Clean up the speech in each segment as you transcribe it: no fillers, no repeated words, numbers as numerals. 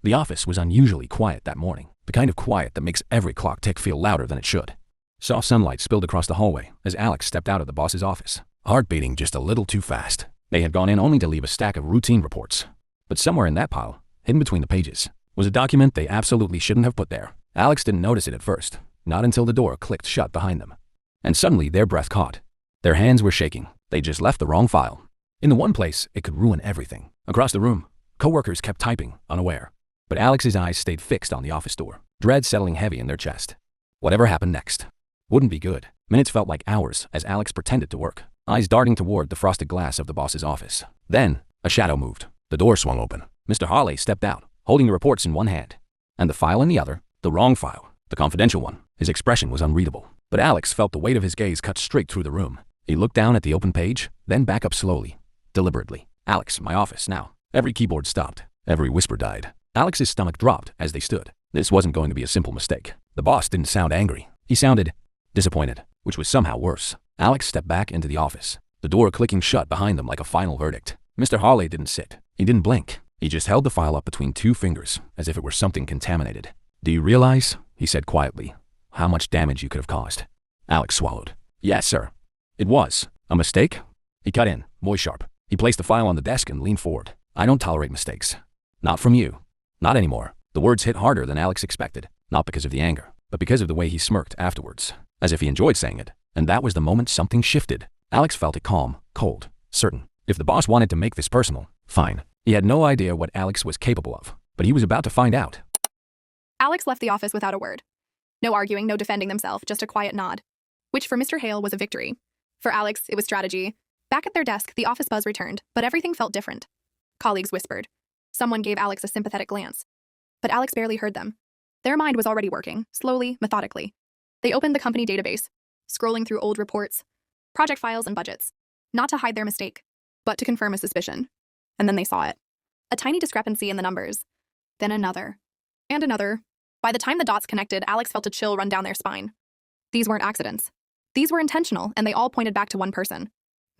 The office was unusually quiet that morning, the kind of quiet that makes every clock tick feel louder than it should. Soft sunlight spilled across the hallway as Alex stepped out of the boss's office, heart beating just a little too fast. They had gone in only to leave a stack of routine reports. But somewhere in that pile, hidden between the pages, was a document they absolutely shouldn't have put there. Alex didn't notice it at first, not until the door clicked shut behind them. And suddenly their breath caught. Their hands were shaking. They just left the wrong file. In the one place, it could ruin everything. Across the room, coworkers kept typing, unaware. But Alex's eyes stayed fixed on the office door, dread settling heavy in their chest. Whatever happened next wouldn't be good. Minutes felt like hours as Alex pretended to work, eyes darting toward the frosted glass of the boss's office. Then, a shadow moved. The door swung open. Mr. Harley stepped out, holding the reports in one hand, and the file in the other, the wrong file, the confidential one. His expression was unreadable, but Alex felt the weight of his gaze cut straight through the room. He looked down at the open page, then back up slowly, deliberately. Alex, my office now. Every keyboard stopped. Every whisper died. Alex's stomach dropped as they stood. This wasn't going to be a simple mistake. The boss didn't sound angry. He sounded disappointed, which was somehow worse. Alex stepped back into the office, the door clicking shut behind them like a final verdict. Mr. Harley didn't sit. He didn't blink. He just held the file up between two fingers, as if it were something contaminated. Do you realize, he said quietly, how much damage you could have caused? Alex swallowed. Yes, sir. It was. A mistake? He cut in, voice sharp. He placed the file on the desk and leaned forward. I don't tolerate mistakes. Not from you. Not anymore. The words hit harder than Alex expected, not because of the anger, but because of the way he smirked afterwards, as if he enjoyed saying it. And that was the moment something shifted. Alex felt it calm, cold, certain. If the boss wanted to make this personal, fine. He had no idea what Alex was capable of, but he was about to find out. Alex left the office without a word. No arguing, no defending themselves, just a quiet nod, which for Mr. Hale was a victory. For Alex, it was strategy. Back at their desk, the office buzz returned, but everything felt different. Colleagues whispered. Someone gave Alex a sympathetic glance. But Alex barely heard them. Their mind was already working, slowly, methodically. They opened the company database, scrolling through old reports, project files, and budgets, not to hide their mistake, but to confirm a suspicion. And then they saw it. A tiny discrepancy in the numbers. Then another. And another. By the time the dots connected, Alex felt a chill run down their spine. These weren't accidents. These were intentional, and they all pointed back to one person.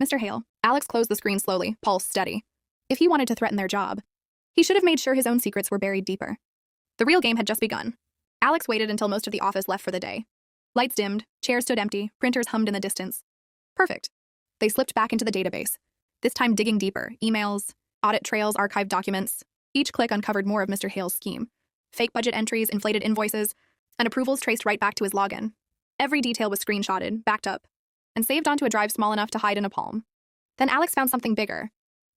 Mr. Hale. Alex closed the screen slowly, pulse steady. If he wanted to threaten their job, he should have made sure his own secrets were buried deeper. The real game had just begun. Alex waited until most of the office left for the day. Lights dimmed, chairs stood empty, printers hummed in the distance. Perfect. They slipped back into the database, this time digging deeper. Emails, audit trails, archived documents. Each click uncovered more of Mr. Hale's scheme. Fake budget entries, inflated invoices, and approvals traced right back to his login. Every detail was screenshotted, backed up, and saved onto a drive small enough to hide in a palm. Then Alex found something bigger.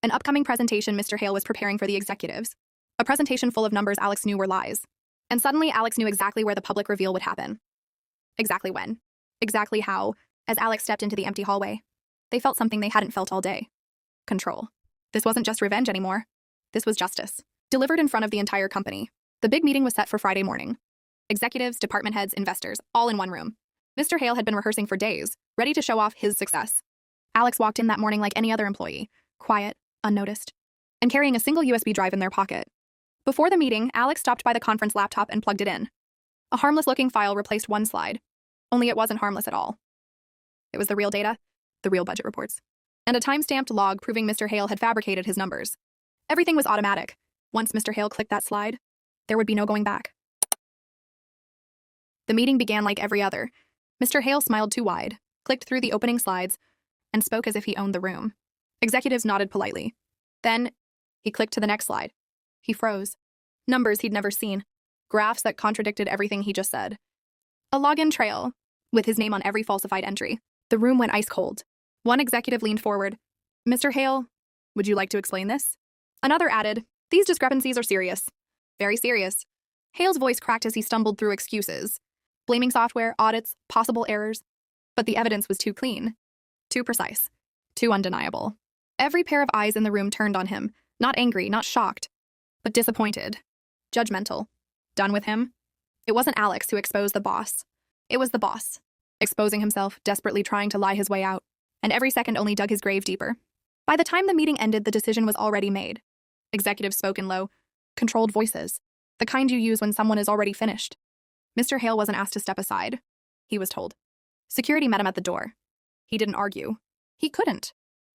An upcoming presentation Mr. Hale was preparing for the executives. A presentation full of numbers Alex knew were lies. And suddenly Alex knew exactly where the public reveal would happen. Exactly when. Exactly how, as Alex stepped into the empty hallway. They felt something they hadn't felt all day. Control. This wasn't just revenge anymore. This was justice. Delivered in front of the entire company. The big meeting was set for Friday morning. Executives, department heads, investors, all in one room. Mr. Hale had been rehearsing for days, ready to show off his success. Alex walked in that morning like any other employee, quiet, unnoticed, and carrying a single USB drive in their pocket. Before the meeting, Alex stopped by the conference laptop and plugged it in. A harmless-looking file replaced one slide, only it wasn't harmless at all. It was the real data, the real budget reports, and a time-stamped log proving Mr. Hale had fabricated his numbers. Everything was automatic. Once Mr. Hale clicked that slide, there would be no going back. The meeting began like every other. Mr. Hale smiled too wide, clicked through the opening slides, and spoke as if he owned the room. Executives nodded politely. Then, he clicked to the next slide. He froze. Numbers he'd never seen. Graphs that contradicted everything he just said. A login trail, with his name on every falsified entry. The room went ice cold. One executive leaned forward. Mr. Hale, would you like to explain this? Another added, these discrepancies are serious. Very serious. Hale's voice cracked as he stumbled through excuses. Blaming software, audits, possible errors. But the evidence was too clean. Too precise. Too undeniable. Every pair of eyes in the room turned on him, not angry, not shocked, but disappointed. Judgmental. Done with him? It wasn't Alex who exposed the boss. It was the boss, exposing himself, desperately trying to lie his way out, and every second only dug his grave deeper. By the time the meeting ended, the decision was already made. Executives spoke in low, controlled voices, the kind you use when someone is already finished. Mr. Hale wasn't asked to step aside. He was told. Security met him at the door. He didn't argue. He couldn't.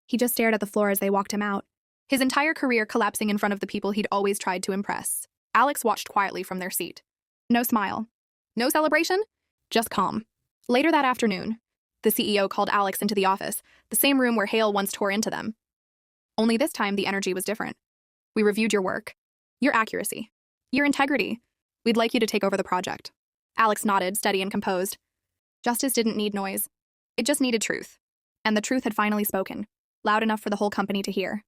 He just stared at the floor as they walked him out, his entire career collapsing in front of the people he'd always tried to impress. Alex watched quietly from their seat. No smile. No celebration. Just calm. Later that afternoon, the CEO called Alex into the office, the same room where Hale once tore into them. Only this time, the energy was different. We reviewed your work, your accuracy, your integrity. We'd like you to take over the project. Alex nodded, steady and composed. Justice didn't need noise. It just needed truth. And the truth had finally spoken, loud enough for the whole company to hear.